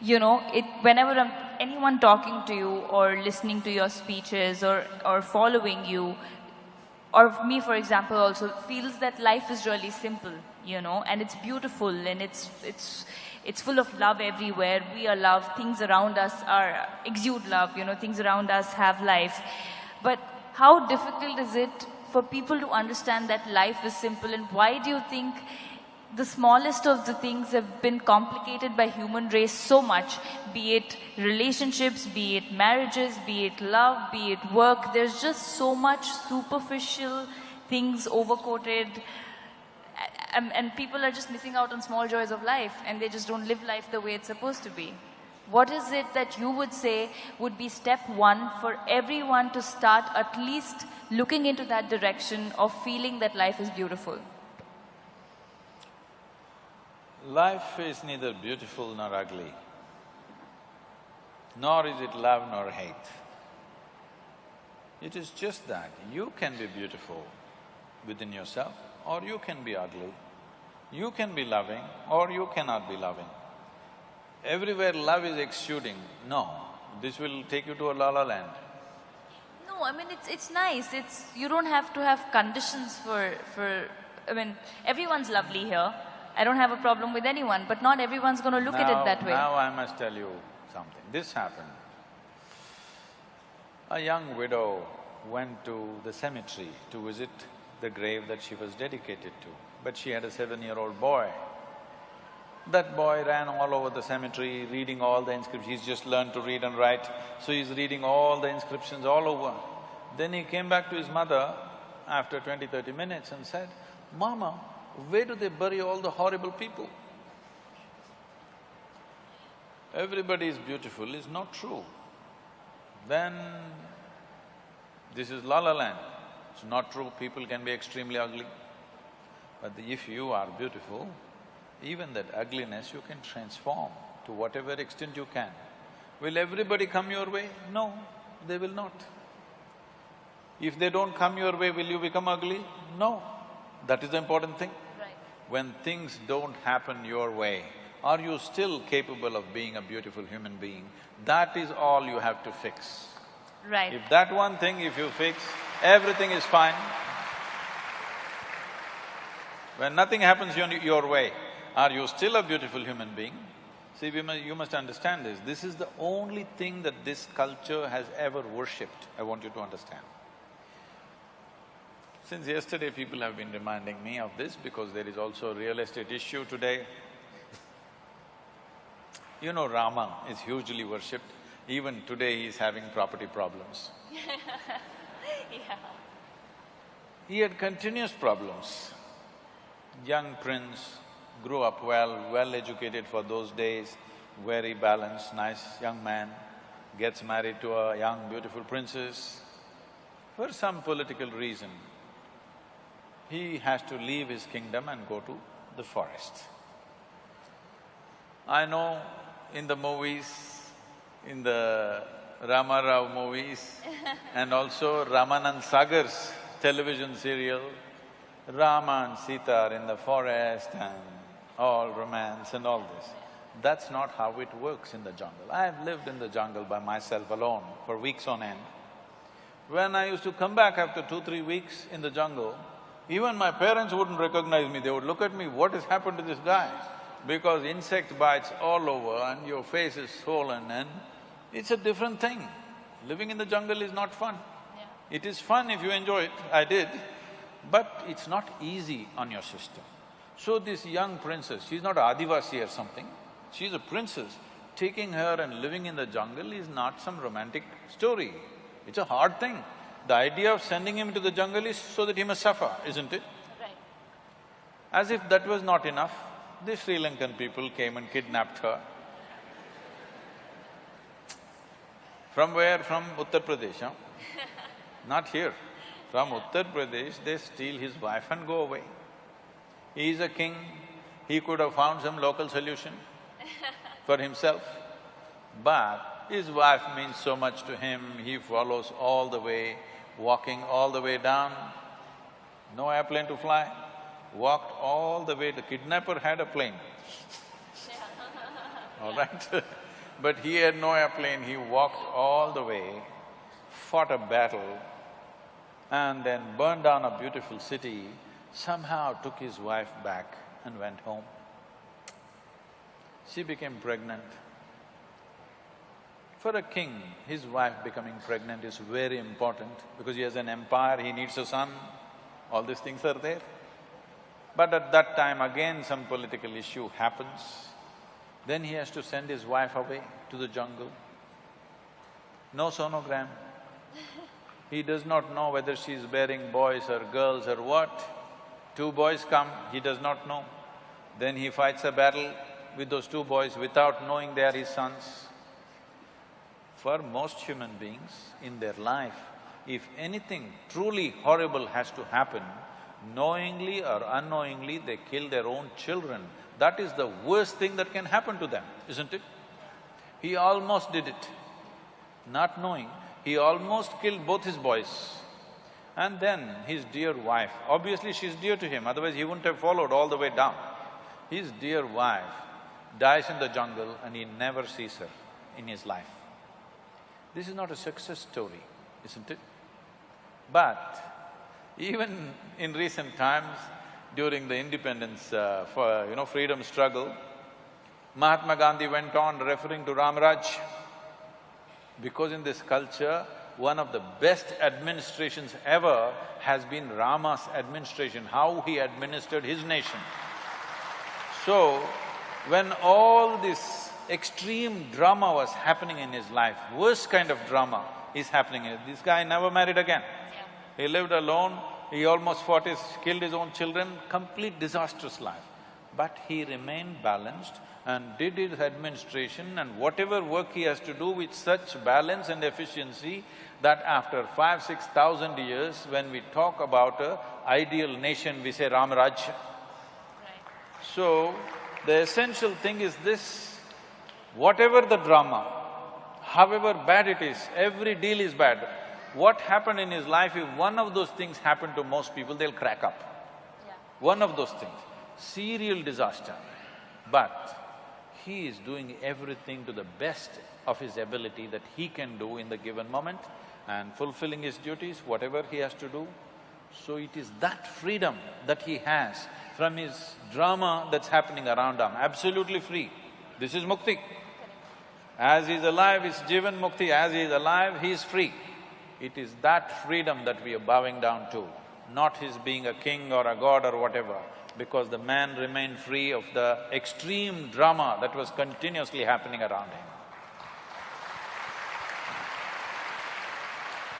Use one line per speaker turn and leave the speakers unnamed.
whenever anyone talking to you or listening to your speeches or following you, or me, for example, also feels that life is really simple, and it's beautiful, and it's full of love everywhere. We are love. Things around us exude love. Things around us have life. But how difficult is it for people to understand that life is simple, and why do you think the smallest of the things have been complicated by human race so much, be it relationships, be it marriages, be it love, be it work? There's just so much superficial things overcoated, and people are just missing out on small joys of life, and they just don't live life the way it's supposed to be. What is it that you would say would be step one for everyone to start at least looking into that direction of feeling that life is beautiful?
Life is neither beautiful nor ugly, nor is it love nor hate. It is just that you can be beautiful within yourself, or you can be ugly. You can be loving, or you cannot be loving. Everywhere love is exuding, no, this will take you to a la-la land.
No, I mean, it's nice. You don't have to have conditions everyone's lovely here. I don't have a problem with anyone, but not everyone's going to look at it that way.
Now I must tell you something. This happened. A young widow went to the cemetery to visit the grave that she was dedicated to, but she had a 7-year-old boy. That boy ran all over the cemetery, reading all the inscriptions. He's just learned to read and write, so he's reading all the inscriptions all over. Then he came back to his mother after 20–30 minutes and said, "Mama, where do they bury all the horrible people?" Everybody is beautiful is not true. Then this is la-la land. It's not true, people can be extremely ugly. But if you are beautiful, even that ugliness you can transform to whatever extent you can. Will everybody come your way? No, they will not. If they don't come your way, will you become ugly? No. That is the important thing.
Right.
When things don't happen your way, are you still capable of being a beautiful human being? That is all you have to fix.
Right.
If that one thing if you fix, everything is fine. When nothing happens your way, are you still a beautiful human being? See, you must understand this. This is the only thing that this culture has ever worshipped, I want you to understand. Since yesterday, people have been reminding me of this because there is also a real estate issue today. You know, Rama is hugely worshipped. Even today, he is having property problems.
Yeah.
He had continuous problems. Young prince, grew up well-educated for those days, very balanced, nice young man, gets married to a young, beautiful princess. For some political reason, he has to leave his kingdom and go to the forest. I know in the movies, in the Rama Rao movies and also Ramanand Sagar's television serial, Rama and Sita are in the forest and all romance and all this. That's not how it works in the jungle. I've lived in the jungle by myself alone for weeks on end. When I used to come back after 2–3 weeks in the jungle, even my parents wouldn't recognize me, they would look at me, what has happened to this guy? Because insect bites all over and your face is swollen and it's a different thing. Living in the jungle is not fun.
Yeah.
It is fun if you enjoy it, I did, but it's not easy on your system. So this young princess, she's not Adivasi or something, she's a princess. Taking her and living in the jungle is not some romantic story. It's a hard thing. The idea of sending him to the jungle is so that he must suffer, isn't it?
Right.
As if that was not enough, the Sri Lankan people came and kidnapped her. From where? From Uttar Pradesh, huh? Not here. From Uttar Pradesh, they steal his wife and go away. He is a king, he could have found some local solution for himself, but his wife means so much to him, he follows all the way, walking all the way down, no airplane to fly, walked all the way, the kidnapper had a plane. all right? But he had no airplane, he walked all the way, fought a battle, and then burned down a beautiful city, somehow took his wife back and went home. She became pregnant. For a king, his wife becoming pregnant is very important because he has an empire, he needs a son, all these things are there. But at that time again some political issue happens, then he has to send his wife away to the jungle. No sonogram. He does not know whether she is bearing boys or girls or what. Two boys come, he does not know. Then he fights a battle with those two boys without knowing they are his sons. For most human beings in their life, if anything truly horrible has to happen, knowingly or unknowingly they kill their own children. That is the worst thing that can happen to them, isn't it? He almost did it, not knowing. He almost killed both his boys. And then his dear wife, obviously she's dear to him, otherwise he wouldn't have followed all the way down. His dear wife dies in the jungle and he never sees her in his life. This is not a success story, isn't it? But even in recent times, during the independence freedom struggle, Mahatma Gandhi went on referring to Ramaraj because in this culture, one of the best administrations ever has been Rama's administration, how he administered his nation. So, when all this extreme drama was happening in his life, worst kind of drama is happening in it. This guy never married again. He lived alone, he almost killed his own children, complete disastrous life. But he remained balanced and did his administration and whatever work he has to do with such balance and efficiency that after 5,000–6,000 years, when we talk about a ideal nation, we say Ramaraj.
Right.
So, the essential thing is this, whatever the drama, however bad it is, every deal is bad. What happened in his life, if one of those things happened to most people, they'll crack up.
Yeah.
One of those things, serial disaster. But he is doing everything to the best of his ability that he can do in the given moment and fulfilling his duties, whatever he has to do. So it is that freedom that he has from his drama that's happening around him, absolutely free. This is mukti. As he is alive, is Jivan Mukti, as he is alive, he is free. It is that freedom that we are bowing down to, not his being a king or a god or whatever, because the man remained free of the extreme drama that was continuously happening around him.